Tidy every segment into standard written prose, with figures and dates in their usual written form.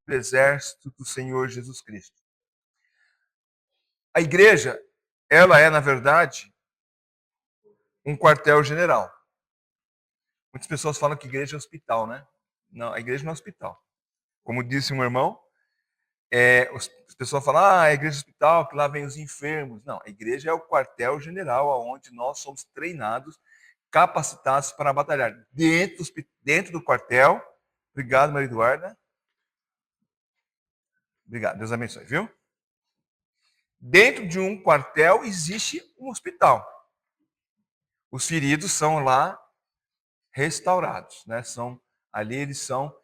do exército do Senhor Jesus Cristo. A igreja, ela é, na verdade, um quartel-general. Muitas pessoas falam que igreja é hospital, né? Não, a igreja não é hospital. Como disse um irmão, as pessoas falam, a igreja é hospital, que lá vem os enfermos. Não, a igreja é o quartel-general, onde nós somos treinados, capacitados para batalhar. Dentro do quartel, obrigado, Maria Eduarda. Obrigado, Deus abençoe, viu? Dentro de um quartel existe um hospital. Os feridos são lá restaurados, né? Ali eles são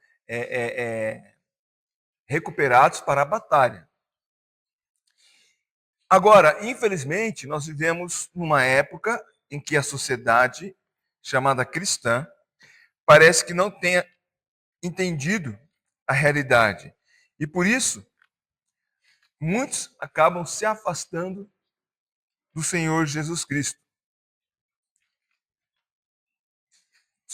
recuperados para a batalha. Agora, infelizmente, nós vivemos numa época em que a sociedade chamada cristã parece que não tenha entendido a realidade. E por isso, muitos acabam se afastando do Senhor Jesus Cristo.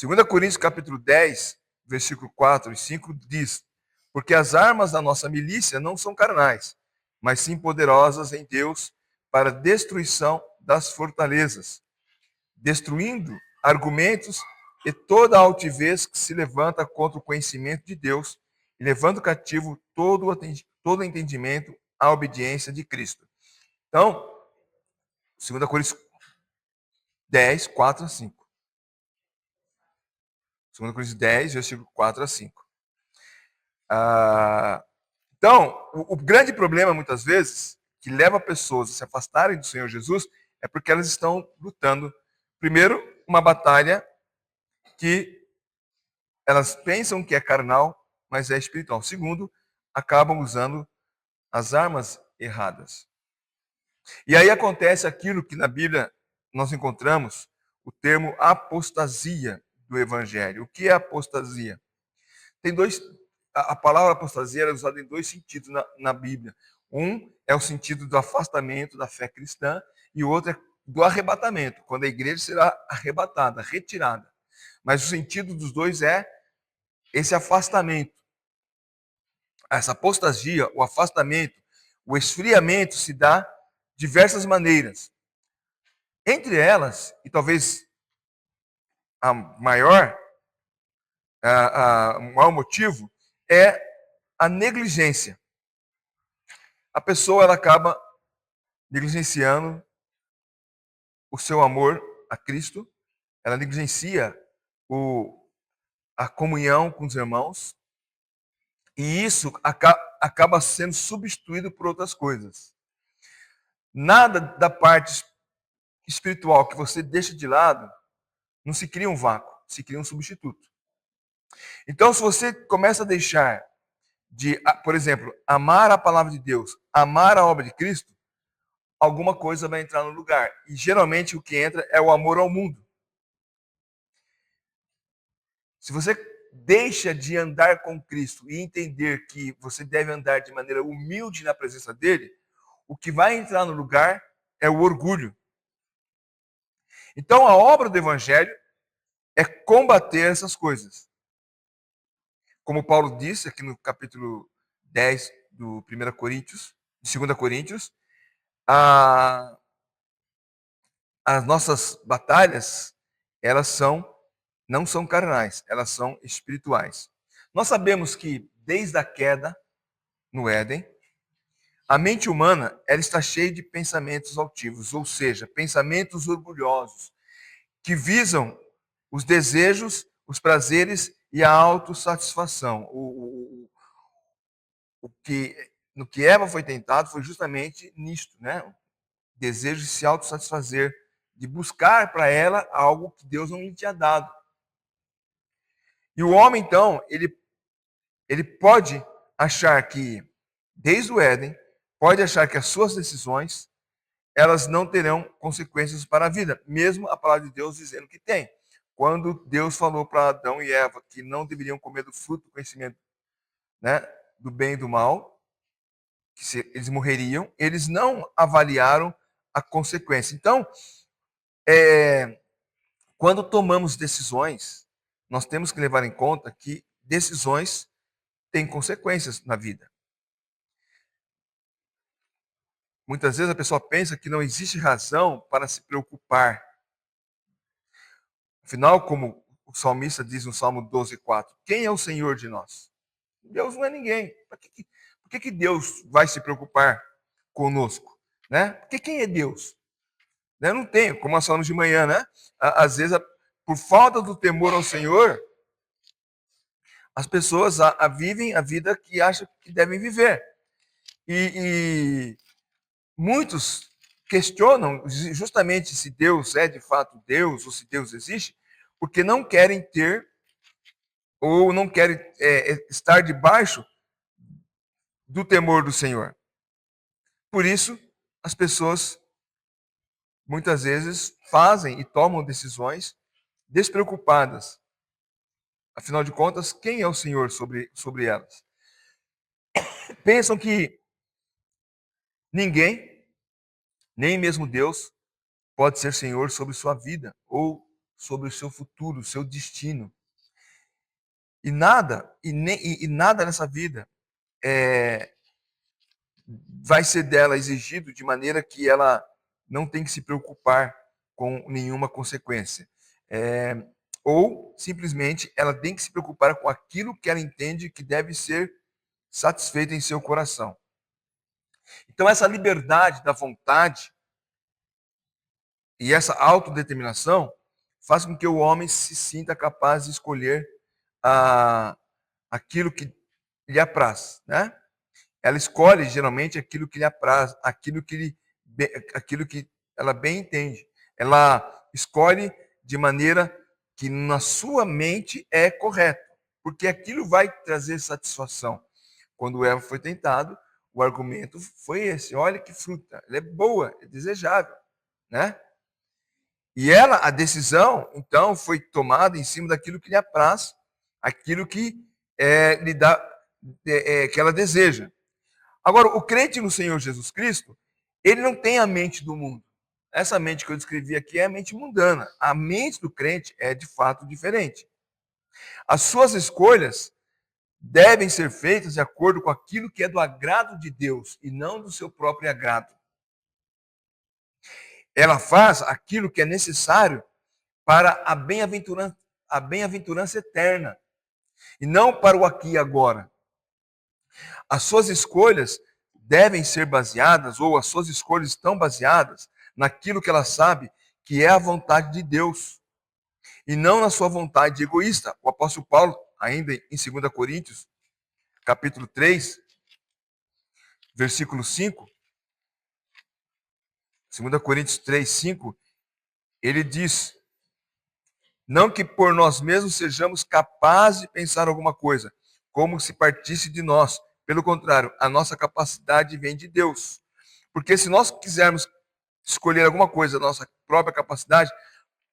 2 Coríntios capítulo 10, versículo 4 e 5 diz: porque as armas da nossa milícia não são carnais, mas sim poderosas em Deus para a destruição das fortalezas, destruindo argumentos e toda a altivez que se levanta contra o conhecimento de Deus e levando cativo todo o entendimento à obediência de Cristo. Então, 2 Coríntios 10, 4 a 5. 2 Coríntios 10, versículo 4 a 5. Então, o grande problema, muitas vezes, que leva pessoas a se afastarem do Senhor Jesus, é porque elas estão lutando, primeiro, uma batalha que elas pensam que é carnal, mas é espiritual. Segundo, acabam usando as armas erradas. E aí acontece aquilo que na Bíblia nós encontramos, o termo apostasia do evangelho. O que é apostasia? A palavra apostasia é usada em dois sentidos na Bíblia. Um é o sentido do afastamento da fé cristã e o outro é do arrebatamento, quando a igreja será arrebatada, retirada. Mas o sentido dos dois é esse afastamento. Essa apostasia, o afastamento, o esfriamento se dá de diversas maneiras. Entre elas, e talvez a maior, o maior motivo, é a negligência. A pessoa ela acaba negligenciando o seu amor a Cristo, ela negligencia a comunhão com os irmãos, e isso acaba sendo substituído por outras coisas. Nada da parte espiritual que você deixa de lado, não se cria um vácuo, se cria um substituto. Então, se você começa a deixar de, por exemplo, amar a palavra de Deus, amar a obra de Cristo, alguma coisa vai entrar no lugar. E geralmente o que entra é o amor ao mundo. Se você deixa de andar com Cristo e entender que você deve andar de maneira humilde na presença dele, o que vai entrar no lugar é o orgulho. Então a obra do evangelho é combater essas coisas. Como Paulo disse aqui no capítulo 10 do 1 Coríntios, de 2 Coríntios, as nossas batalhas, elas não são carnais, elas são espirituais. Nós sabemos que desde a queda no Éden, a mente humana ela está cheia de pensamentos altivos, ou seja, pensamentos orgulhosos, que visam os desejos, os prazeres e a autossatisfação. No que Eva foi tentado foi justamente nisto, né? O desejo de se autossatisfazer, de buscar para ela algo que Deus não lhe tinha dado. E o homem, então, ele pode achar que, desde o Éden, pode achar que as suas decisões, elas não terão consequências para a vida, mesmo a palavra de Deus dizendo que tem. Quando Deus falou para Adão e Eva que não deveriam comer do fruto do conhecimento, né, do bem e do mal, que eles morreriam, eles não avaliaram a consequência. Então, quando tomamos decisões, nós temos que levar em conta que decisões tem consequências na vida. Muitas vezes a pessoa pensa que não existe razão para se preocupar. Afinal, como o salmista diz no Salmo 12:4, quem é o Senhor de nós? Deus não é ninguém. Por que Deus vai se preocupar conosco? Né? Porque quem é Deus? Né? Não tem, como nós falamos de manhã, né? Às vezes, por falta do temor ao Senhor, as pessoas vivem a vida que acham que devem viver. E muitos questionam justamente se Deus é de fato Deus ou se Deus existe, porque não querem ter ou não querem estar debaixo do temor do Senhor. Por isso, as pessoas muitas vezes fazem e tomam decisões despreocupadas. Afinal de contas, quem é o Senhor sobre elas? Pensam que ninguém, nem mesmo Deus, pode ser Senhor sobre sua vida ou sobre o seu futuro, o seu destino. E nada, e nada nessa vida vai ser dela exigido de maneira que ela não tem que se preocupar com nenhuma consequência. Ou, simplesmente, ela tem que se preocupar com aquilo que ela entende que deve ser satisfeito em seu coração. Então, essa liberdade da vontade e essa autodeterminação faz com que o homem se sinta capaz de escolher aquilo que lhe apraz, né? Ela escolhe geralmente aquilo que lhe apraz, aquilo que ela bem entende. Ela escolhe de maneira que na sua mente é correto, porque aquilo vai trazer satisfação. Quando Eva foi tentado, o argumento foi esse: olha que fruta, ela é boa, é desejável, né? E a decisão, então, foi tomada em cima daquilo que lhe apraz, aquilo que lhe dá, que ela deseja. Agora, o crente no Senhor Jesus Cristo, ele não tem a mente do mundo. Essa mente que eu descrevi aqui é a mente mundana. A mente do crente é de fato diferente. As suas escolhas devem ser feitas de acordo com aquilo que é do agrado de Deus e não do seu próprio agrado. Ela faz aquilo que é necessário para a bem-aventurança eterna e não para o aqui e agora. As suas escolhas devem ser baseadas, ou as suas escolhas estão baseadas naquilo que ela sabe que é a vontade de Deus, e não na sua vontade egoísta. O apóstolo Paulo, ainda em 2 Coríntios, capítulo 3, versículo 5, 2 Coríntios 3, 5, ele diz: não que por nós mesmos sejamos capazes de pensar alguma coisa, como se partisse de nós. Pelo contrário, a nossa capacidade vem de Deus. Porque se nós quisermos escolher alguma coisa da nossa própria capacidade,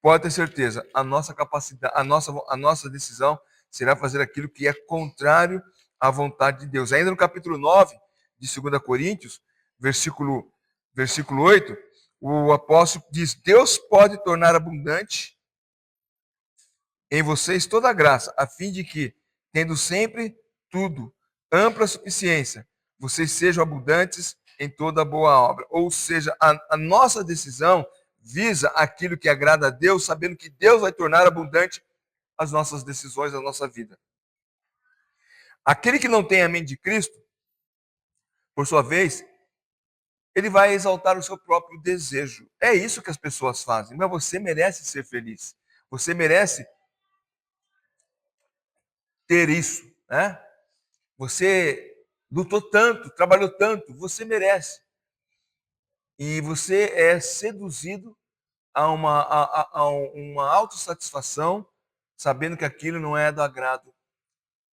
pode ter certeza, a nossa capacidade, a nossa decisão será fazer aquilo que é contrário à vontade de Deus. Ainda no capítulo 9 de 2 Coríntios, versículo 8, o apóstolo diz: Deus pode tornar abundante em vocês toda a graça, a fim de que, tendo sempre tudo, ampla suficiência, vocês sejam abundantes em toda boa obra. Ou seja, a nossa decisão visa aquilo que agrada a Deus, sabendo que Deus vai tornar abundante as nossas decisões, a nossa vida. Aquele que não tem a mente de Cristo, por sua vez, ele vai exaltar o seu próprio desejo. É isso que as pessoas fazem. Mas você merece ser feliz. Você merece ter isso, né? Você lutou tanto, trabalhou tanto, você merece. E você é seduzido a uma autossatisfação, sabendo que aquilo não é do agrado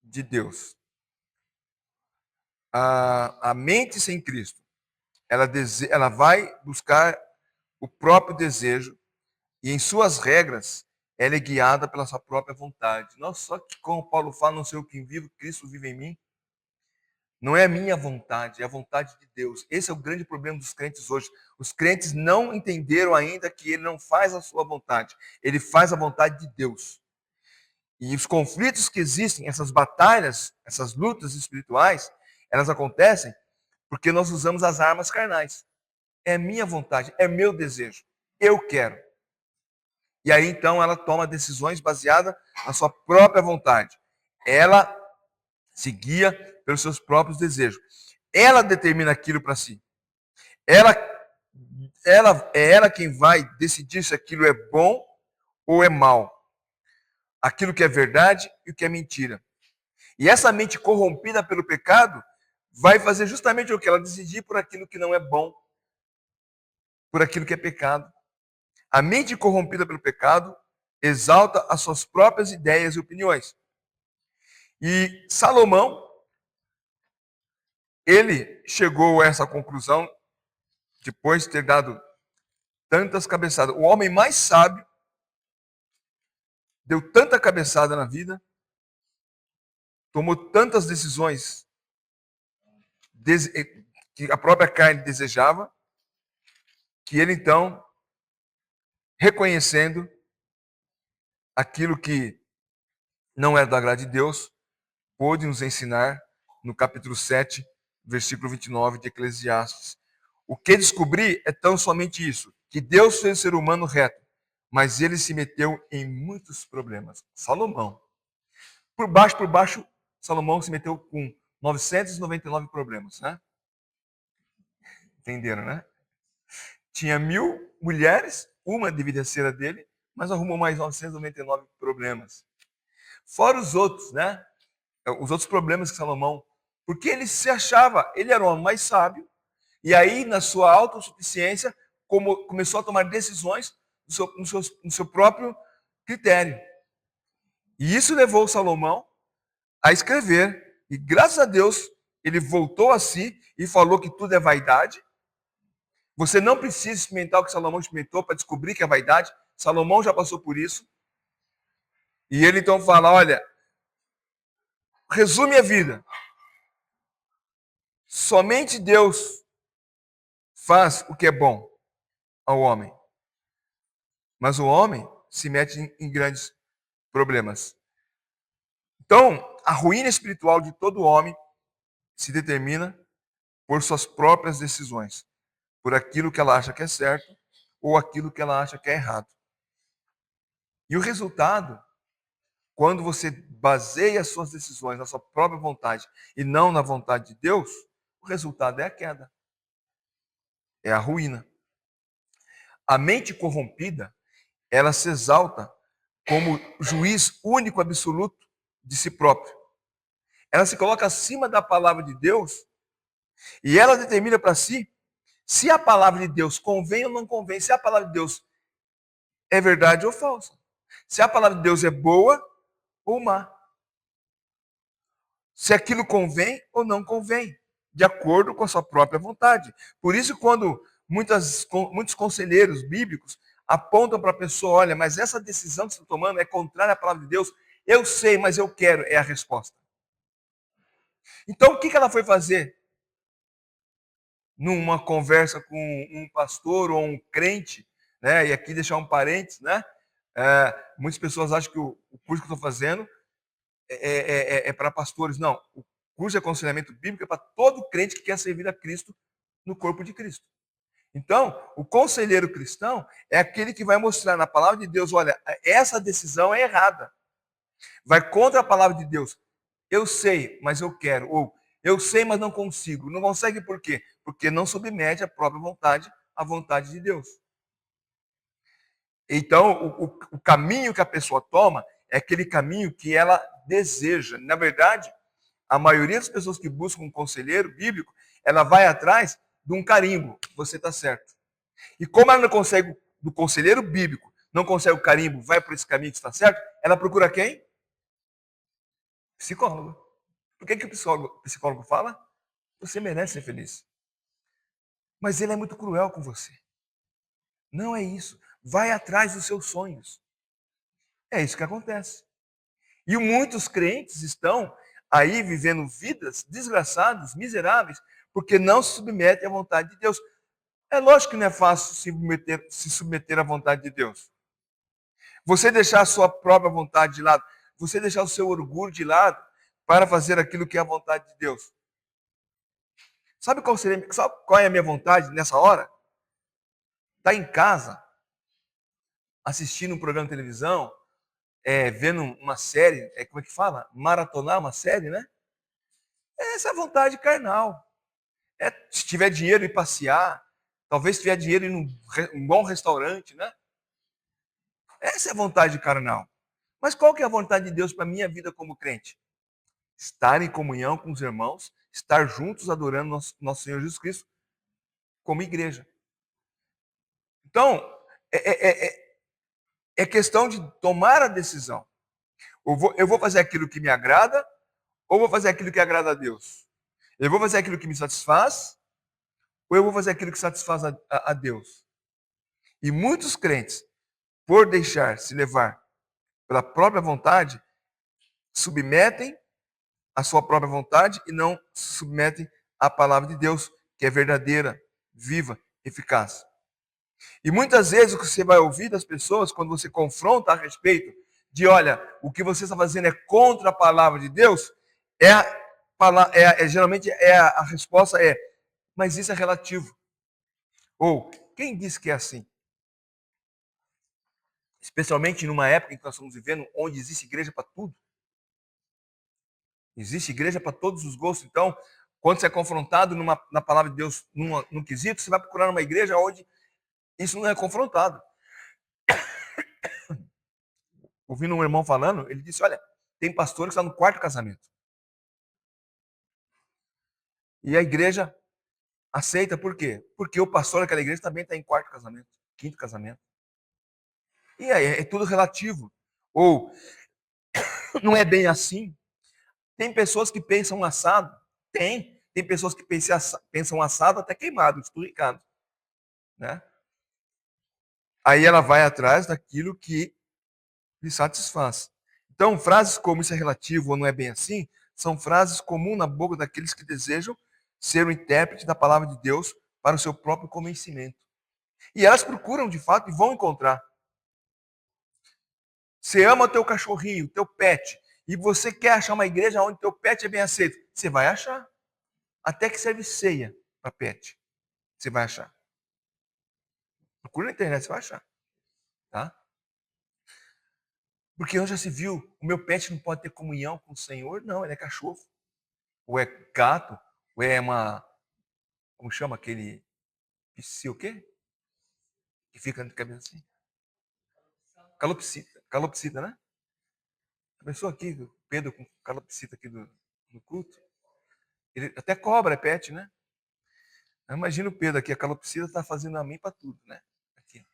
de Deus. A mente sem Cristo, ela vai buscar o próprio desejo e em suas regras ela é guiada pela sua própria vontade. Não só que, como Paulo fala, não sei o que vivo, Cristo vive em mim. Não é a minha vontade, é a vontade de Deus. Esse é o grande problema dos crentes hoje. Os crentes não entenderam ainda que ele não faz a sua vontade, ele faz a vontade de Deus. E os conflitos que existem, essas batalhas, essas lutas espirituais, elas acontecem porque nós usamos as armas carnais. É minha vontade, é meu desejo. Eu quero. E aí então ela toma decisões baseadas na sua própria vontade. Ela se guia pelos seus próprios desejos. Ela determina aquilo para si. Ela, ela quem vai decidir se aquilo é bom ou é mal. Aquilo que é verdade e o que é mentira. E essa mente corrompida pelo pecado vai fazer justamente o que? Ela decidir por aquilo que não é bom, por aquilo que é pecado. A mente corrompida pelo pecado exalta as suas próprias ideias e opiniões. E Salomão, ele chegou a essa conclusão depois de ter dado tantas cabeçadas. O homem mais sábio deu tanta cabeçada na vida, tomou tantas decisões que a própria carne desejava, que ele então, reconhecendo aquilo que não era da graça de Deus, pôde nos ensinar no capítulo 7, versículo 29 de Eclesiastes. O que descobri é tão somente isso, que Deus fez o ser humano reto, mas ele se meteu em muitos problemas. Salomão. Por baixo, Salomão se meteu com 999 problemas, né? Entenderam, né? Tinha 1000 mulheres, uma deveria ser a dele, mas arrumou mais 999 problemas. Fora os outros, né? Os outros problemas que Salomão, porque ele se achava, ele era o homem mais sábio, e aí, na sua autossuficiência, começou a tomar decisões no seu próprio critério. E isso levou Salomão a escrever, e graças a Deus, ele voltou a si e falou que tudo é vaidade. Você não precisa experimentar o que Salomão experimentou para descobrir que é vaidade. Salomão já passou por isso. E ele então fala, olha, resume a vida. Somente Deus faz o que é bom ao homem. Mas o homem se mete em grandes problemas. Então, a ruína espiritual de todo homem se determina por suas próprias decisões, por aquilo que ela acha que é certo ou aquilo que ela acha que é errado. E o resultado, quando você baseia as suas decisões na sua própria vontade e não na vontade de Deus, o resultado é a queda, é a ruína. A mente corrompida, ela se exalta como juiz único absoluto de si próprio. Ela se coloca acima da palavra de Deus e ela determina para si se a palavra de Deus convém ou não convém, se a palavra de Deus é verdade ou falsa, se a palavra de Deus é boa ou má, se aquilo convém ou não convém, de acordo com a sua própria vontade. Por isso, quando muitos conselheiros bíblicos apontam para a pessoa, olha, mas essa decisão que você está tomando é contrária à palavra de Deus, eu sei, mas eu quero, é a resposta. Então, o que ela foi fazer? Numa conversa com um pastor ou um crente, né? E aqui deixar um parênteses, né? Muitas pessoas acham que o curso que eu estou fazendo é para pastores. Não, o curso de aconselhamento bíblico é para todo crente que quer servir a Cristo no corpo de Cristo. Então, o conselheiro cristão é aquele que vai mostrar na palavra de Deus, olha, essa decisão é errada. Vai contra a palavra de Deus. Eu sei, mas eu quero. Ou eu sei, mas não consigo. Não consegue por quê? Porque não submete a própria vontade à vontade de Deus. Então, o caminho que a pessoa toma é aquele caminho que ela deseja. Na verdade, a maioria das pessoas que buscam um conselheiro bíblico, ela vai atrás de um carimbo. Você está certo. E como ela não consegue, do conselheiro bíblico, não consegue o carimbo, vai por esse caminho que está certo, ela procura quem? Psicólogo. Por que o psicólogo fala? Você merece ser feliz. Mas ele é muito cruel com você. Não é isso. Vai atrás dos seus sonhos. É isso que acontece. E muitos crentes estão aí vivendo vidas desgraçadas, miseráveis, porque não se submetem à vontade de Deus. É lógico que não é fácil se submeter à vontade de Deus. Você deixar a sua própria vontade de lado. você deixar o seu orgulho de lado para fazer aquilo que é a vontade de Deus. Sabe qual é a minha vontade nessa hora? Tá em casa, assistindo um programa de televisão, vendo uma série, como é que fala? Maratonar uma série, né? Essa é a vontade carnal. Se tiver dinheiro ir passear, talvez se tiver dinheiro ir num bom restaurante, né? Essa é a vontade carnal. Mas qual que é a vontade de Deus para a minha vida como crente? Estar em comunhão com os irmãos, estar juntos adorando nosso Senhor Jesus Cristo como igreja. Então, é questão de tomar a decisão. Eu vou fazer aquilo que me agrada ou vou fazer aquilo que agrada a Deus? Eu vou fazer aquilo que me satisfaz ou eu vou fazer aquilo que satisfaz a Deus? E muitos crentes, por deixar se levar pela própria vontade, submetem a sua própria vontade e não se submetem à palavra de Deus, que é verdadeira, viva, eficaz. E muitas vezes o que você vai ouvir das pessoas, quando você confronta a respeito de, olha, o que você está fazendo é contra a palavra de Deus, geralmente a resposta é, mas isso é relativo. Ou, quem disse que é assim? Especialmente numa época em que nós estamos vivendo, onde existe igreja para tudo. Existe igreja para todos os gostos. Então, quando você é confrontado na palavra de Deus, num quesito, você vai procurar uma igreja onde isso não é confrontado. Ouvindo um irmão falando, ele disse, olha, tem pastor que está no quarto casamento. E a igreja aceita por quê? Porque o pastor daquela igreja também está em quarto casamento, quinto casamento. E aí é tudo relativo. Ou não é bem assim. Tem pessoas que pensam assado. Tem pessoas que pensam assado até queimado, esturricado. Né? Aí ela vai atrás daquilo que lhe satisfaz. Então, frases como isso é relativo ou não é bem assim, são frases comuns na boca daqueles que desejam ser o intérprete da palavra de Deus para o seu próprio convencimento. E elas procuram, de fato, e vão encontrar. Você ama teu cachorrinho, teu pet, e você quer achar uma igreja onde teu pet é bem aceito. Você vai achar. Até que serve ceia para pet. Você vai achar. Procura na internet, você vai achar. Tá? Porque onde já se viu, o meu pet não pode ter comunhão com o Senhor? Não, ele é cachorro. Ou é gato, ou é como chama aquele, o quê? Que fica na cabeça assim. Calopsita, né? A pessoa aqui, o Pedro com calopsita aqui no culto. Ele até cobra, é pet, né? Imagina o Pedro aqui, a calopsita está fazendo amém para tudo, né? Aqui.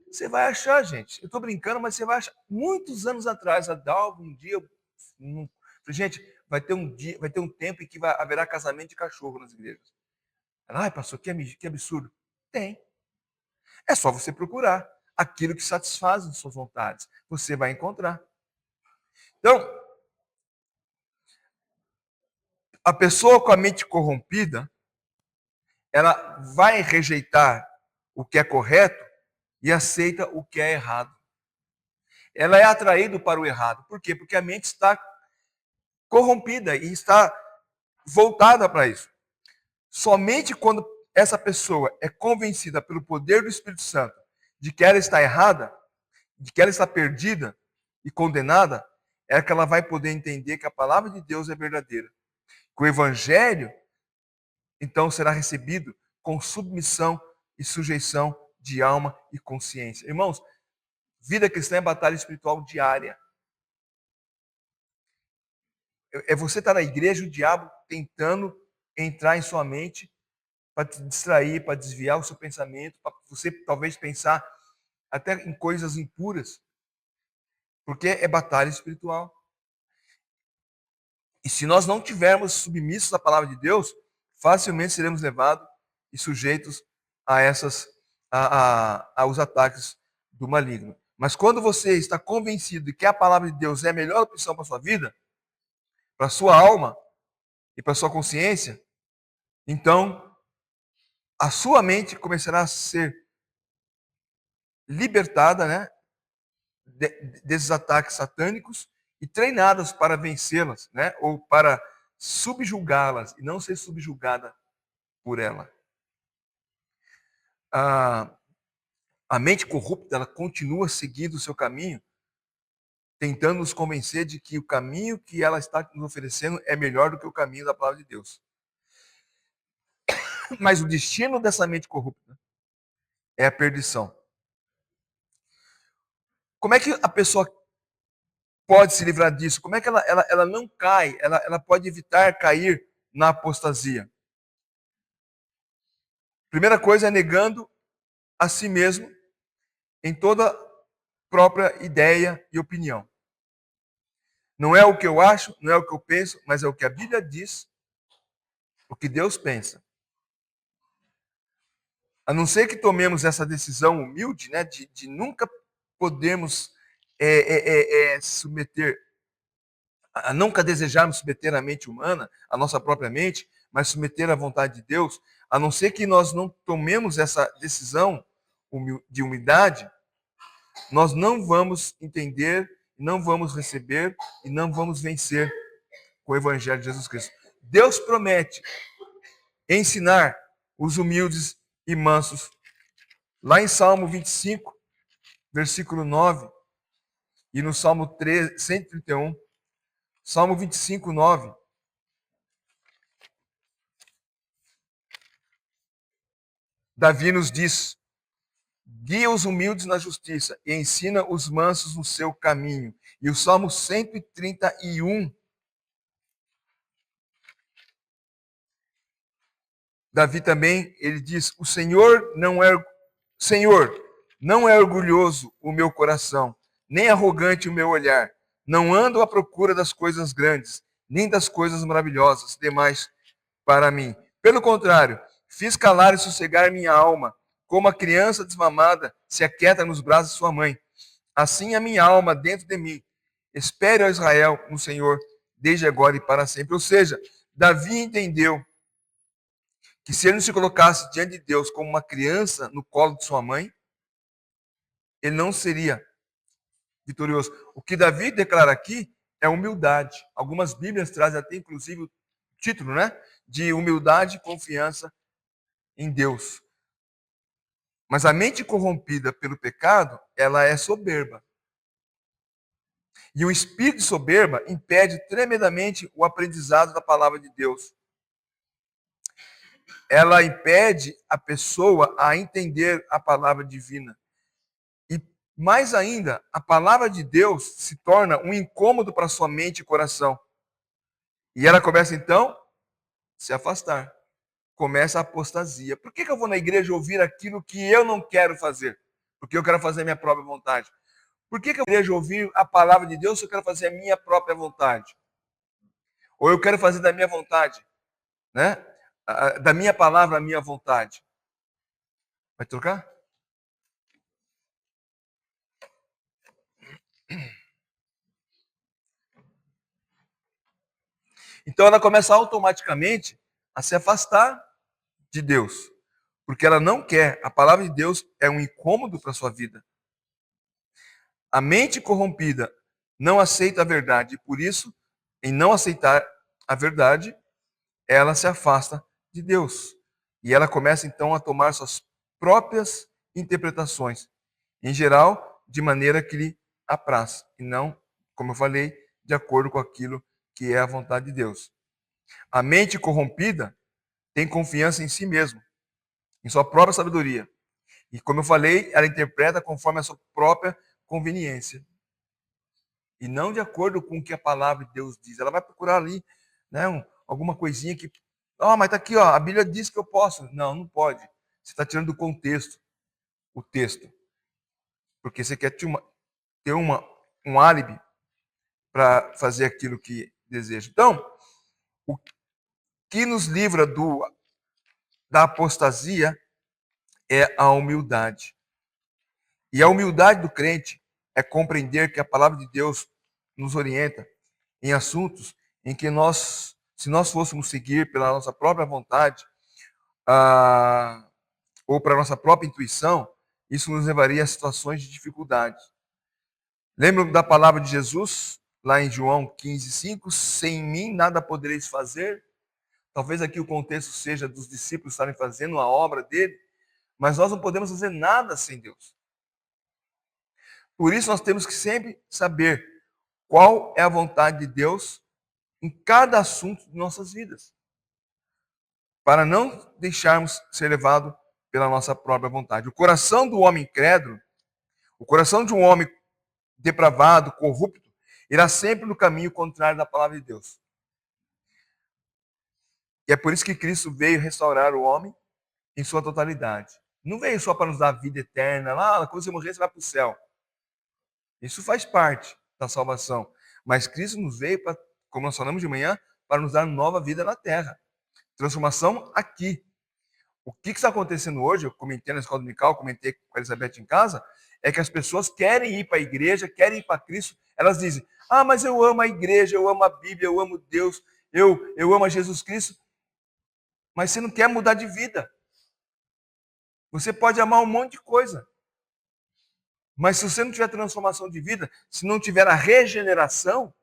Você vai achar, gente. Eu estou brincando, mas você vai achar. Muitos anos atrás, a Dalva, um dia, gente, vai ter um tempo em que haverá casamento de cachorro nas igrejas. Ai, pastor, que absurdo. Tem. É só você procurar aquilo que satisfaz as suas vontades. Você vai encontrar. Então, a pessoa com a mente corrompida, ela vai rejeitar o que é correto e aceita o que é errado. Ela é atraída para o errado. Por quê? Porque a mente está corrompida e está voltada para isso. Somente quando essa pessoa é convencida pelo poder do Espírito Santo de que ela está errada, de que ela está perdida e condenada, é que ela vai poder entender que a palavra de Deus é verdadeira. Que o Evangelho, então, será recebido com submissão e sujeição de alma e consciência. Irmãos, vida cristã é batalha espiritual diária. É você estar na igreja, o diabo tentando entrar em sua mente para te distrair, para desviar o seu pensamento, para você talvez pensar até em coisas impuras, porque é batalha espiritual. E se nós não tivermos submissos à palavra de Deus, facilmente seremos levados e sujeitos aos ataques do maligno. Mas quando você está convencido de que a palavra de Deus é a melhor opção para a sua vida, para a sua alma e para a sua consciência, então a sua mente começará a ser libertada, né, desses ataques satânicos e treinadas para vencê-las, né? Ou para subjugá-las e não ser subjugada por ela. A mente corrupta, ela continua seguindo o seu caminho, tentando nos convencer de que o caminho que ela está nos oferecendo é melhor do que o caminho da palavra de Deus. Mas o destino dessa mente corrupta é a perdição. Como é que a pessoa pode se livrar disso? Como é que ela não cai, ela pode evitar cair na apostasia? Primeira coisa é negando a si mesmo em toda própria ideia e opinião. Não é o que eu acho, não é o que eu penso, mas é o que a Bíblia diz, o que Deus pensa. A não ser que tomemos essa decisão humilde, né, de nunca podermos submeter, a nunca desejarmos submeter a mente humana, a nossa própria mente, mas submeter à vontade de Deus, a não ser que nós não tomemos essa decisão de humildade, nós não vamos entender, não vamos receber e não vamos vencer com o Evangelho de Jesus Cristo. Deus promete ensinar os humildes e mansos. Lá em Salmo 25, versículo 9, e no Salmo 131, Salmo 25, 9. Davi nos diz: guia os humildes na justiça e ensina os mansos no seu caminho. E o Salmo 131, Davi também, ele diz: Senhor, não é orgulhoso o meu coração, nem arrogante o meu olhar. Não ando à procura das coisas grandes, nem das coisas maravilhosas demais para mim. Pelo contrário, fiz calar e sossegar minha alma, como a criança desmamada se aquieta nos braços de sua mãe. Assim a minha alma dentro de mim. Espere, ó Israel, no Senhor, desde agora e para sempre. Ou seja, Davi entendeu que se ele não se colocasse diante de Deus como uma criança no colo de sua mãe, ele não seria vitorioso. O que Davi declara aqui é humildade. Algumas Bíblias trazem até inclusive o título, né? De humildade e confiança em Deus. Mas a mente corrompida pelo pecado, ela é soberba. E o espírito de soberba impede tremendamente o aprendizado da palavra de Deus. Ela impede a pessoa a entender a palavra divina. E mais ainda, a palavra de Deus se torna um incômodo para sua mente e coração. E ela começa então a se afastar. Começa a apostasia. Por que eu vou na igreja ouvir aquilo que eu não quero fazer? Porque eu quero fazer a minha própria vontade. Por que eu vou na igreja ouvir a palavra de Deus se eu quero fazer a minha própria vontade? Ou eu quero fazer da minha vontade, né? Da minha palavra a minha vontade. Vai trocar? Então ela começa automaticamente a se afastar de Deus, porque ela não quer. A palavra de Deus é um incômodo para a sua vida. A mente corrompida não aceita a verdade, e por isso, em não aceitar a verdade, ela se afasta de Deus. E ela começa então a tomar suas próprias interpretações, em geral, de maneira que lhe apraz, e não, como eu falei, de acordo com aquilo que é a vontade de Deus. A mente corrompida tem confiança em si mesmo, em sua própria sabedoria. E como eu falei, ela interpreta conforme a sua própria conveniência. E não de acordo com o que a palavra de Deus diz. Ela vai procurar ali, né, alguma coisinha que... mas tá aqui, ó, a Bíblia diz que eu posso. Não, não pode. Você está tirando do contexto o texto. Porque você quer ter um álibi para fazer aquilo que deseja. Então, o que nos livra da apostasia é a humildade. E a humildade do crente é compreender que a palavra de Deus nos orienta em assuntos em que se nós fôssemos seguir pela nossa própria vontade, ou para a nossa própria intuição, isso nos levaria a situações de dificuldade. Lembram da palavra de Jesus lá em João 15:5, sem mim nada podereis fazer. Talvez aqui o contexto seja dos discípulos estarem fazendo a obra dele, mas nós não podemos fazer nada sem Deus. Por isso nós temos que sempre saber qual é a vontade de Deus em cada assunto de nossas vidas, para não deixarmos ser levados pela nossa própria vontade. O coração do homem incrédulo, o coração de um homem depravado, corrupto, irá sempre no caminho contrário da palavra de Deus. E é por isso que Cristo veio restaurar o homem em sua totalidade. Não veio só para nos dar a vida eterna, lá, quando você morrer, você vai para o céu. Isso faz parte da salvação. Mas Cristo nos veio, para, como nós falamos de manhã, para nos dar nova vida na terra. Transformação aqui. O que está acontecendo hoje, eu comentei na escola dominical, comentei com a Elizabeth em casa, é que as pessoas querem ir para a igreja, querem ir para Cristo. Elas dizem, mas eu amo a igreja, eu amo a Bíblia, eu amo Deus, eu amo a Jesus Cristo. Mas você não quer mudar de vida. Você pode amar um monte de coisa. Mas se você não tiver transformação de vida, se não tiver a regeneração,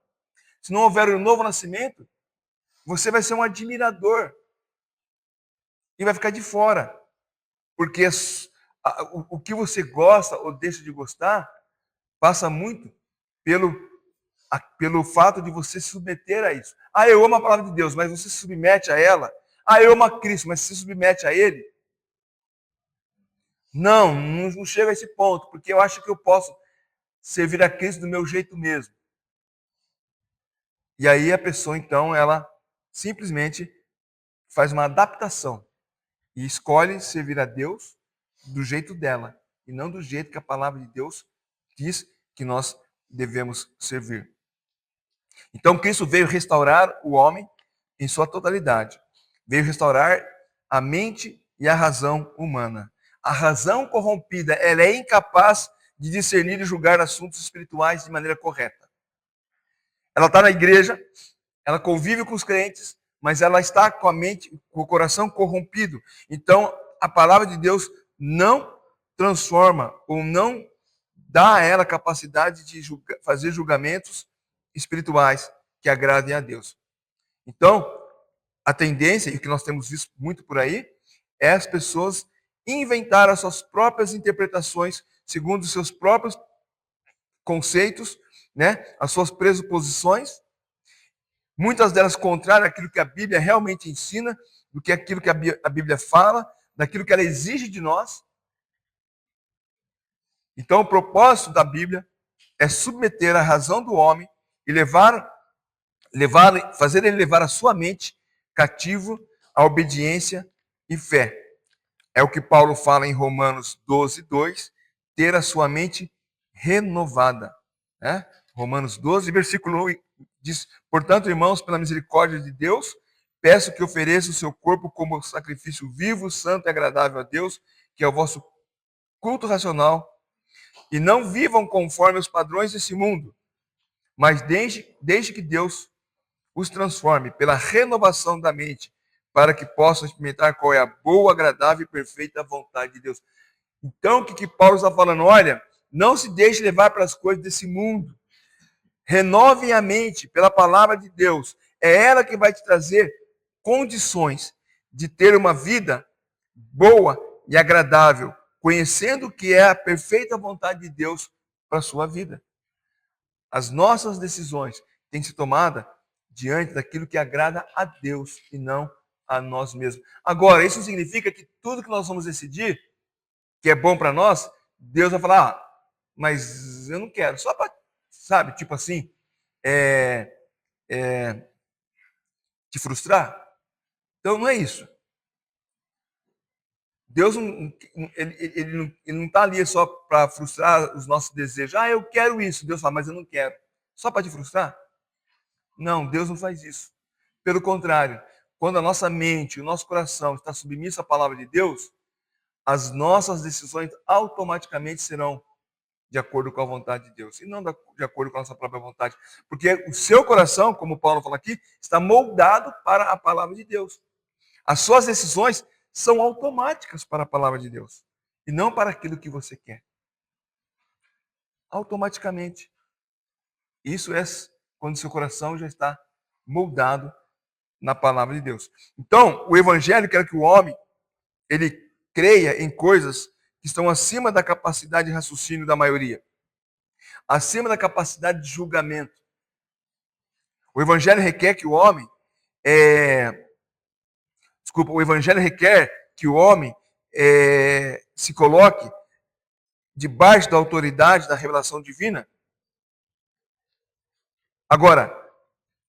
se não houver o novo nascimento, você vai ser um admirador. E vai ficar de fora. Porque o que você gosta ou deixa de gostar passa muito pelo fato de você se submeter a isso. Eu amo a palavra de Deus, mas você se submete a ela. Eu amo a Cristo, mas você se submete a Ele. Não chega a esse ponto, porque eu acho que eu posso servir a Cristo do meu jeito mesmo. E aí a pessoa, então, ela simplesmente faz uma adaptação e escolhe servir a Deus do jeito dela, e não do jeito que a palavra de Deus diz que nós devemos servir. Então, Cristo veio restaurar o homem em sua totalidade. Veio restaurar a mente e a razão humana. A razão corrompida, ela é incapaz de discernir e julgar assuntos espirituais de maneira correta. Ela está na igreja, ela convive com os crentes, mas ela está com a mente, com o coração corrompido. Então, a palavra de Deus não transforma ou não dá a ela a capacidade de fazer julgamentos espirituais que agradem a Deus. Então, a tendência, e que nós temos visto muito por aí, é as pessoas inventar as suas próprias interpretações segundo os seus próprios conceitos, né? As suas pressuposições, muitas delas contrárias àquilo que a Bíblia realmente ensina, do que aquilo que a Bíblia fala, daquilo que ela exige de nós. Então, o propósito da Bíblia é submeter a razão do homem e fazer ele levar a sua mente cativo à obediência e fé. É o que Paulo fala em Romanos 12:2, ter a sua mente renovada. Né? Romanos 12, versículo 1 diz, portanto, irmãos, pela misericórdia de Deus, peço que ofereça o seu corpo como sacrifício vivo, santo e agradável a Deus, que é o vosso culto racional, e não vivam conforme os padrões desse mundo, mas desde que Deus os transforme pela renovação da mente, para que possam experimentar qual é a boa, agradável e perfeita vontade de Deus. Então, o que Paulo está falando? Olha, não se deixe levar para as coisas desse mundo. Renovem a mente pela palavra de Deus. É ela que vai te trazer condições de ter uma vida boa e agradável, conhecendo o que é a perfeita vontade de Deus para a sua vida. As nossas decisões têm que ser tomadas diante daquilo que agrada a Deus e não a nós mesmos. Agora, isso significa que tudo que nós vamos decidir, que é bom para nós, Deus vai falar, mas eu não quero. Só para, sabe, tipo assim, te frustrar. Então, não é isso. Deus ele não está ali só para frustrar os nossos desejos. Eu quero isso. Deus fala, mas eu não quero. Só para te frustrar? Não, Deus não faz isso. Pelo contrário, quando a nossa mente, o nosso coração está submisso à palavra de Deus, as nossas decisões automaticamente serão de acordo com a vontade de Deus, e não de acordo com a nossa própria vontade. Porque o seu coração, como Paulo fala aqui, está moldado para a palavra de Deus. As suas decisões são automáticas para a palavra de Deus, e não para aquilo que você quer. Automaticamente. Isso é quando seu coração já está moldado na palavra de Deus. Então, o evangelho quer que o homem ele creia em coisas que estão acima da capacidade de raciocínio da maioria, acima da capacidade de julgamento. O evangelho requer que o homem o evangelho requer que o homem se coloque debaixo da autoridade da revelação divina. Agora,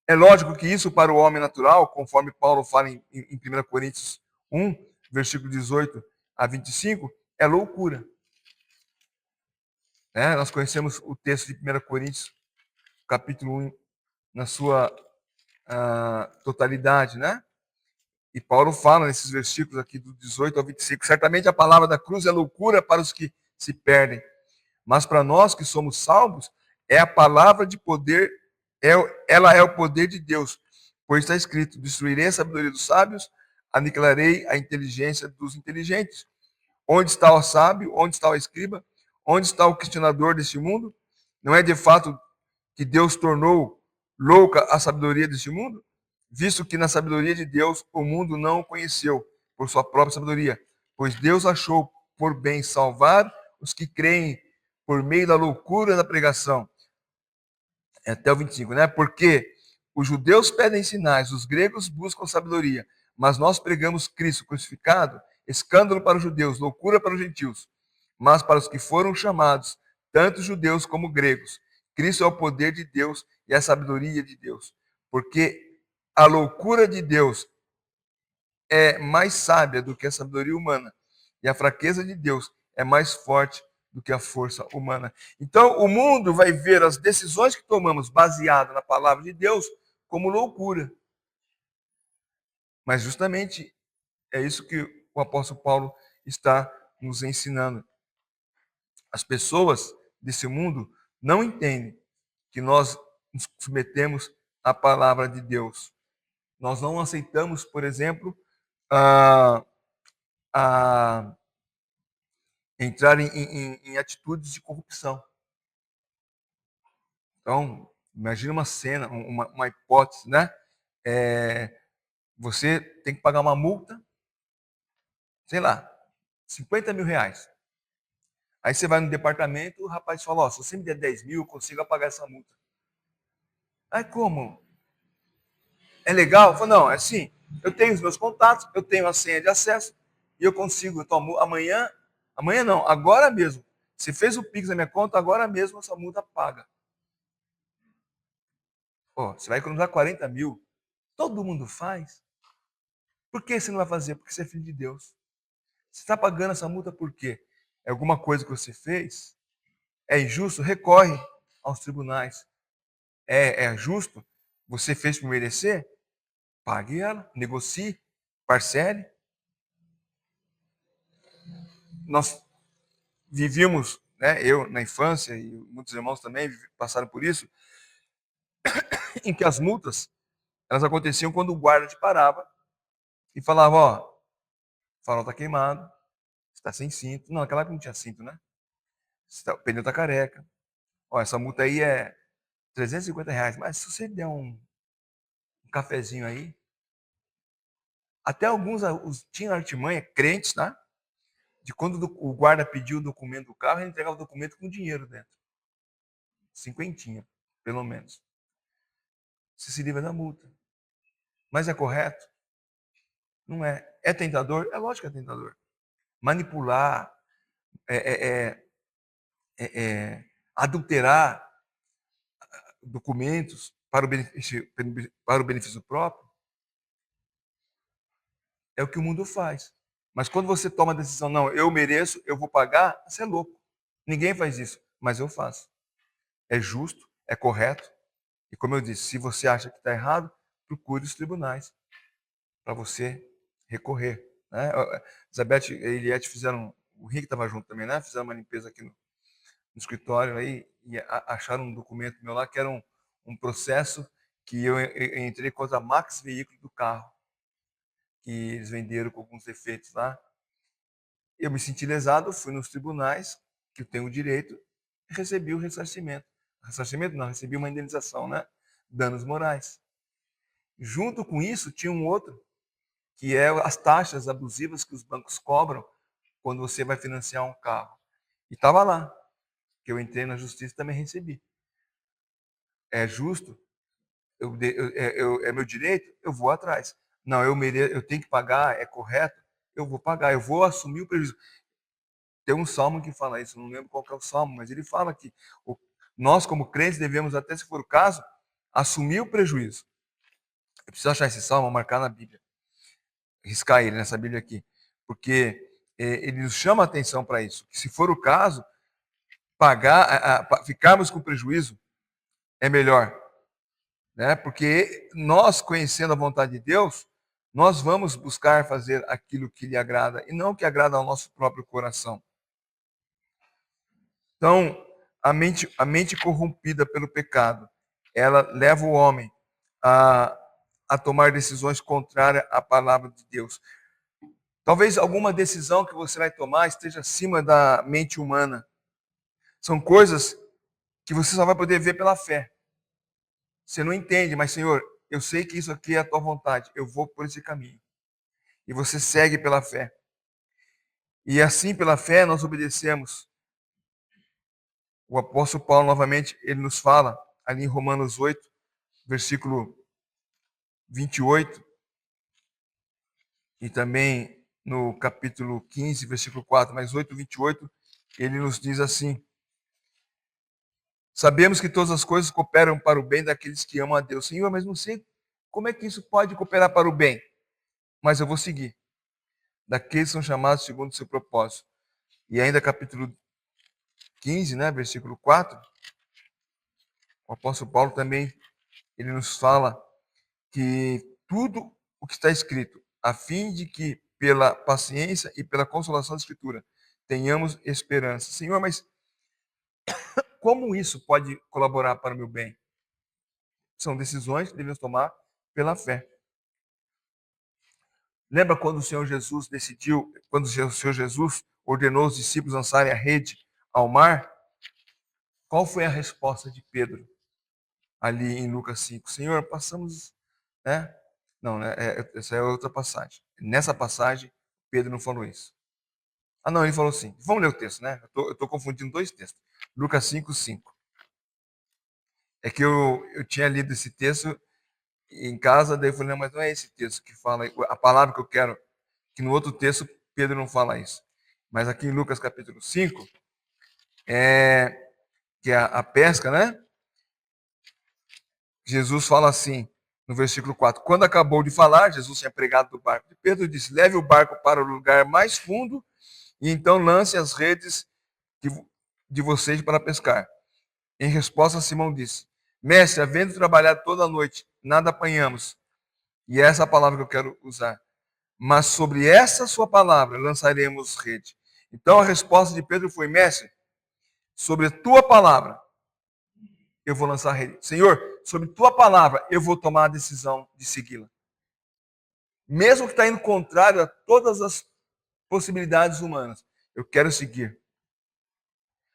é lógico que isso para o homem natural, conforme Paulo fala em 1 Coríntios 1, versículo 18 a 25, é loucura. Nós conhecemos o texto de 1 Coríntios, capítulo 1, na sua totalidade, né? E Paulo fala nesses versículos aqui do 18 ao 25, certamente a palavra da cruz é loucura para os que se perdem, mas para nós que somos salvos, é a palavra de poder, ela é o poder de Deus, pois está escrito, destruirei a sabedoria dos sábios, aniquilarei a inteligência dos inteligentes. Onde está o sábio? Onde está o escriba? Onde está o questionador deste mundo? Não é de fato que Deus tornou louca a sabedoria deste mundo? Visto que na sabedoria de Deus o mundo não o conheceu por sua própria sabedoria, pois Deus achou por bem salvar os que creem por meio da loucura da pregação. Até o 25, né? Porque os judeus pedem sinais, os gregos buscam sabedoria, mas nós pregamos Cristo crucificado, escândalo para os judeus, loucura para os gentios. Mas para os que foram chamados, tanto judeus como gregos, Cristo é o poder de Deus e a sabedoria de Deus. Porque a loucura de Deus é mais sábia do que a sabedoria humana, e a fraqueza de Deus é mais forte do que a força humana. Então, o mundo vai ver as decisões que tomamos baseadas na palavra de Deus como loucura. Mas justamente é isso que o apóstolo Paulo está nos ensinando. As pessoas desse mundo não entendem que nós nos submetemos à palavra de Deus. Nós não aceitamos, por exemplo, a entrar em atitudes de corrupção. Então, imagina uma cena, uma hipótese, né? Você tem que pagar uma multa, sei lá, 50 mil reais. Aí você vai no departamento, o rapaz fala, se você me der 10 mil, eu consigo pagar essa multa. Aí como? É legal? Eu falo, não, é assim, eu tenho os meus contatos, eu tenho a senha de acesso, e eu consigo, amanhã não, agora mesmo. Você fez o Pix na minha conta, agora mesmo essa multa paga. Você vai economizar 40 mil. Todo mundo faz. Por que você não vai fazer? Porque você é filho de Deus. Você está pagando essa multa por quê? É alguma coisa que você fez? É injusto? Recorre aos tribunais. É justo? Você fez por merecer? Pague ela, negocie, parcele. Nós vivíamos, eu na infância, e muitos irmãos também passaram por isso, em que as multas, elas aconteciam quando o guarda te parava e falava, o farol está queimado, está sem cinto. Não, naquela época não tinha cinto, né? O pneu está careca. Essa multa aí é 350 reais, mas se você der um cafezinho aí, até alguns tinham artimanha, crentes, tá? De quando o guarda pediu o documento do carro, ele entregava o documento com dinheiro dentro. Cinquentinha, pelo menos. Você se livra da multa. Mas é correto? Não é. É tentador? É lógico que é tentador. Manipular, adulterar documentos para o benefício próprio é o que o mundo faz. Mas quando você toma a decisão, não, eu mereço, eu vou pagar, você é louco. Ninguém faz isso, mas eu faço. É justo, é correto. E como eu disse, se você acha que está errado, procure os tribunais para você recorrer. Né? Elizabeth e Eliette fizeram, o Rick estava junto também, né? Fizeram uma limpeza aqui no escritório aí, e acharam um documento meu lá que era um processo que eu entrei contra a Max Veículo do carro, que eles venderam com alguns defeitos lá. Eu me senti lesado, fui nos tribunais, que eu tenho o direito, e recebi o ressarcimento. Ressarcimento não, recebi uma indenização, né? danos morais. Junto com isso, tinha um outro, que é as taxas abusivas que os bancos cobram quando você vai financiar um carro. E estava lá, que eu entrei na justiça e também recebi. É justo? É meu direito? Eu vou atrás. Não, eu tenho que pagar, é correto? Eu vou pagar, eu vou assumir o prejuízo. Tem um salmo que fala isso, não lembro qual que é o salmo, mas ele fala que nós, como crentes, devemos, até se for o caso, assumir o prejuízo. Eu preciso achar esse salmo, marcar na Bíblia, riscar ele nessa Bíblia aqui, porque ele nos chama a atenção para isso. Que se for o caso, ficarmos com prejuízo é melhor, né? Porque nós, conhecendo a vontade de Deus, nós vamos buscar fazer aquilo que lhe agrada e não o que agrada ao nosso próprio coração. Então, a mente corrompida pelo pecado, ela leva o homem a tomar decisões contrárias à palavra de Deus. Talvez alguma decisão que você vai tomar esteja acima da mente humana. São coisas que você só vai poder ver pela fé. Você não entende, mas Senhor, eu sei que isso aqui é a tua vontade. Eu vou por esse caminho. E você segue pela fé. E assim, pela fé, nós obedecemos. O apóstolo Paulo, novamente, ele nos fala, ali em Romanos 8, versículo 28, e também no capítulo 15, versículo 4, mais 8, 28, ele nos diz assim: sabemos que todas as coisas cooperam para o bem daqueles que amam a Deus. Senhor, mas não sei como é que isso pode cooperar para o bem. Mas eu vou seguir. Daqueles que são chamados segundo o seu propósito. E ainda capítulo 15, né, versículo 4, o apóstolo Paulo também, ele nos fala que tudo o que está escrito, a fim de que pela paciência e pela consolação da Escritura tenhamos esperança. Senhor, mas como isso pode colaborar para o meu bem? São decisões que devemos tomar pela fé. Lembra quando o Senhor Jesus decidiu, quando o Senhor Jesus ordenou os discípulos lançarem a rede ao mar? Qual foi a resposta de Pedro ali em Lucas 5? Senhor, passamos, né? Não, né? Essa é outra passagem. Nessa passagem, Pedro não falou isso. Ah, não, ele falou assim. Vamos ler o texto, né? Eu estou confundindo dois textos. Lucas 5, 5. É que eu tinha lido esse texto em casa, daí eu falei, não, mas não é esse texto que fala, a palavra que eu quero, que no outro texto Pedro não fala isso. Mas aqui em Lucas capítulo 5, que é a pesca, né? Jesus fala assim, no versículo 4. Quando acabou de falar, Jesus tinha pregado do barco. Pedro disse, leve o barco para o lugar mais fundo e então lance as redes de vocês para pescar. Em resposta, Simão disse, mestre, havendo trabalhado toda a noite, nada apanhamos. E essa é a palavra que eu quero usar. Mas sobre essa sua palavra lançaremos rede. Então a resposta de Pedro foi, mestre, sobre a tua palavra eu vou lançar rede. Senhor, sobre tua palavra eu vou tomar a decisão de segui-la. Mesmo que está indo contrário a todas as possibilidades humanas, eu quero seguir.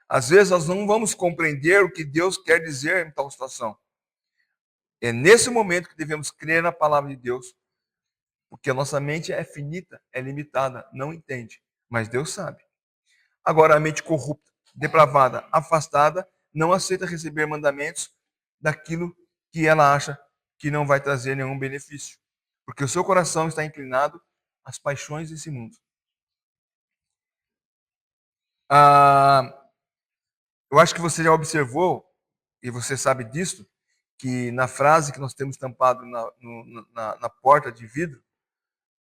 Às vezes nós não vamos compreender o que Deus quer dizer em tal situação. É nesse momento que devemos crer na palavra de Deus, porque a nossa mente é finita, é limitada, não entende, mas Deus sabe. Agora, a mente corrupta, depravada, afastada, não aceita receber mandamentos daquilo que ela acha que não vai trazer nenhum benefício, porque o seu coração está inclinado às paixões desse mundo. Eu acho que você já observou, e você sabe disso, que na frase que nós temos estampado na porta de vidro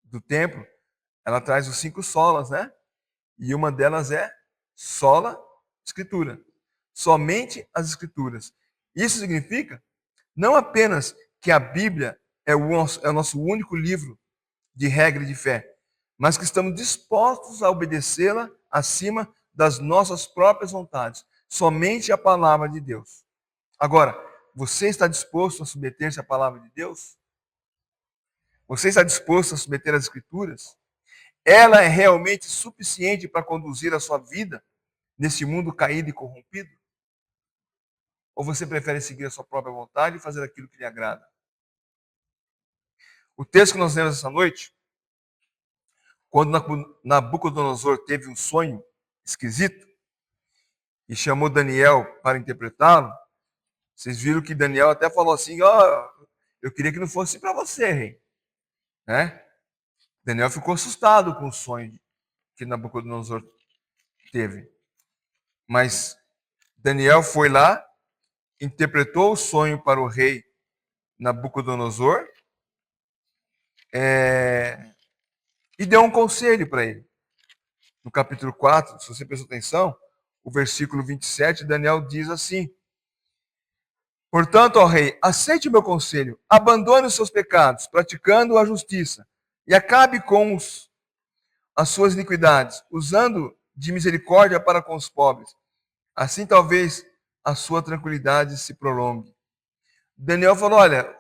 do templo, ela traz os 5 solas, né? E uma delas é sola escritura. Somente as escrituras. Isso significa não apenas que a Bíblia é o nosso único livro de regra de fé, mas que estamos dispostos a obedecê-la acima das nossas próprias vontades. Somente a palavra de Deus. Agora, você está disposto a submeter-se à palavra de Deus? Você está disposto a submeter às Escrituras? Ela é realmente suficiente para conduzir a sua vida nesse mundo caído e corrompido? Ou você prefere seguir a sua própria vontade e fazer aquilo que lhe agrada? O texto que nós lemos essa noite, quando Nabucodonosor teve um sonho esquisito e chamou Daniel para interpretá-lo, vocês viram que Daniel até falou assim: eu queria que não fosse para você, rei. Né? Daniel ficou assustado com o sonho que Nabucodonosor teve. Mas Daniel foi lá, interpretou o sonho para o rei Nabucodonosor e deu um conselho para ele. No capítulo 4, se você prestou atenção, o versículo 27, Daniel diz assim: portanto, ó rei, aceite o meu conselho, abandone os seus pecados, praticando a justiça, e acabe com as suas iniquidades, usando de misericórdia para com os pobres. Assim talvez a sua tranquilidade se prolongue. Daniel falou: olha,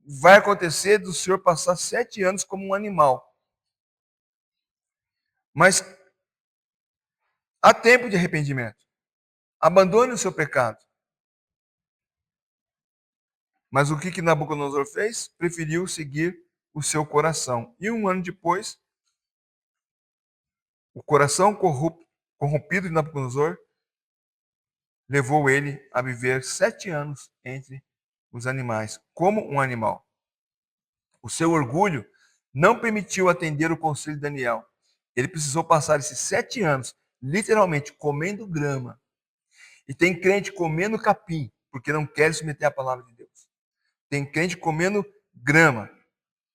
vai acontecer do senhor passar 7 anos como um animal. Mas há tempo de arrependimento. Abandone o seu pecado. Mas o que Nabucodonosor fez? Preferiu seguir o seu coração. E 1 ano depois, o coração corrompido de Nabucodonosor levou ele a viver 7 anos entre os animais, como um animal. O seu orgulho não permitiu atender o conselho de Daniel. Ele precisou passar esses 7 anos, literalmente, comendo grama. E tem crente comendo capim, porque não quer submeter à palavra de Deus. Tem crente comendo grama,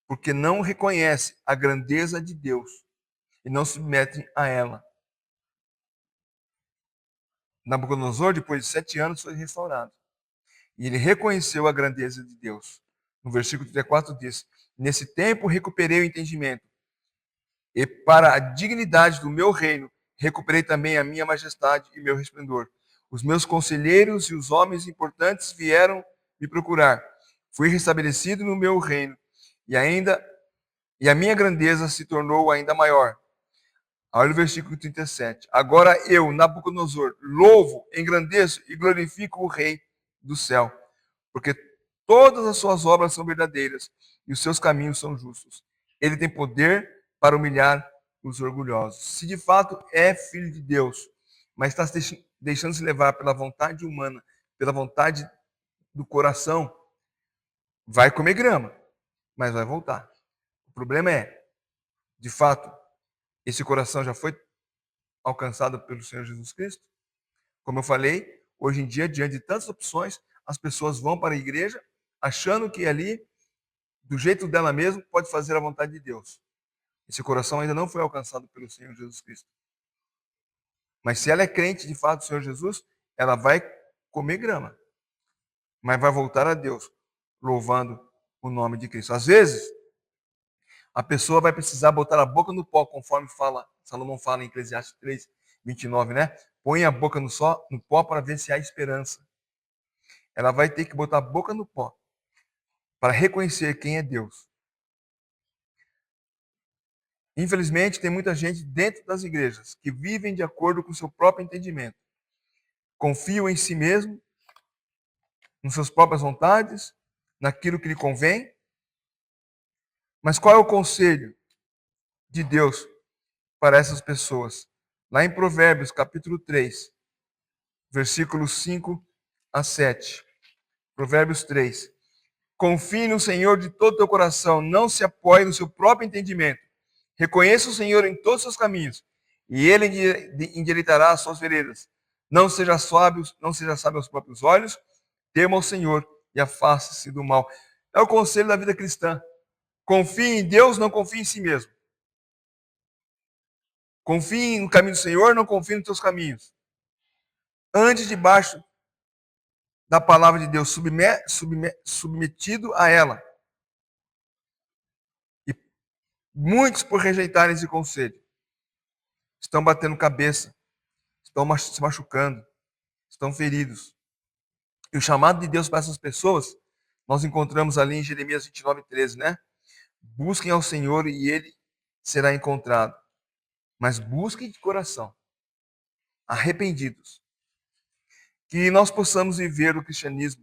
porque não reconhece a grandeza de Deus e não se submete a ela. Nabucodonosor, depois de 7 anos, foi restaurado. E ele reconheceu a grandeza de Deus. No versículo 34 diz: nesse tempo recuperei o entendimento, e para a dignidade do meu reino recuperei também a minha majestade e meu resplendor. Os meus conselheiros e os homens importantes vieram me procurar. Fui restabelecido no meu reino e a minha grandeza se tornou ainda maior. Olha o versículo 37. Agora eu, Nabucodonosor, louvo, engrandeço e glorifico o Rei do céu, porque todas as suas obras são verdadeiras e os seus caminhos são justos. Ele tem poder para humilhar os orgulhosos. Se de fato é filho de Deus, mas está deixando-se levar pela vontade humana, pela vontade do coração, vai comer grama, mas vai voltar. O problema é, de fato, esse coração já foi alcançado pelo Senhor Jesus Cristo? Como eu falei, hoje em dia, diante de tantas opções, as pessoas vão para a igreja achando que ali, do jeito dela mesmo, pode fazer a vontade de Deus. Esse coração ainda não foi alcançado pelo Senhor Jesus Cristo. Mas se ela é crente de fato do Senhor Jesus, ela vai comer grama, mas vai voltar a Deus, louvando o nome de Cristo. Às vezes, a pessoa vai precisar botar a boca no pó, conforme Salomão fala em Eclesiastes 3, 29, né? Põe a boca no pó para ver se há esperança. Ela vai ter que botar a boca no pó para reconhecer quem é Deus. Infelizmente, tem muita gente dentro das igrejas que vivem de acordo com o seu próprio entendimento. Confiam em si mesmo, nas suas próprias vontades, naquilo que lhe convém. Mas qual é o conselho de Deus para essas pessoas? Lá em Provérbios, capítulo 3, versículos 5 a 7. Provérbios 3. Confie no Senhor de todo o teu coração, não se apoie no seu próprio entendimento. Reconheça o Senhor em todos os seus caminhos, e Ele endireitará as suas veredas. Não seja sábio aos próprios olhos, tema o Senhor e afaste-se do mal. É o conselho da vida cristã. Confie em Deus, não confie em si mesmo. Confie no caminho do Senhor, não confie nos teus caminhos. Ande debaixo da palavra de Deus, submetido a ela. E muitos, por rejeitarem esse conselho, estão batendo cabeça, estão se machucando, estão feridos. E o chamado de Deus para essas pessoas, nós encontramos ali em Jeremias 29, 13, né? Busquem ao Senhor e Ele será encontrado. Mas busquem de coração, arrependidos, Que nós possamos viver o cristianismo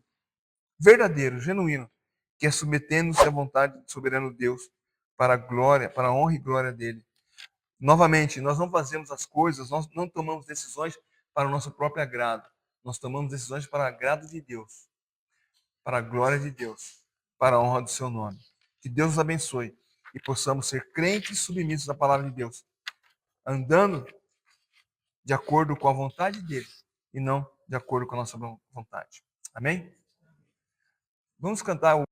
verdadeiro, genuíno, que é submetendo-se à vontade do soberano Deus para a glória, para a honra e glória dele. Novamente, nós não fazemos as coisas, nós não tomamos decisões para o nosso próprio agrado. Nós tomamos decisões para o agrado de Deus, para a glória de Deus, para a honra do seu nome. Que Deus nos abençoe e possamos ser crentes submissos à palavra de Deus, andando de acordo com a vontade dele e não de acordo com a nossa vontade. Amém? Vamos cantar o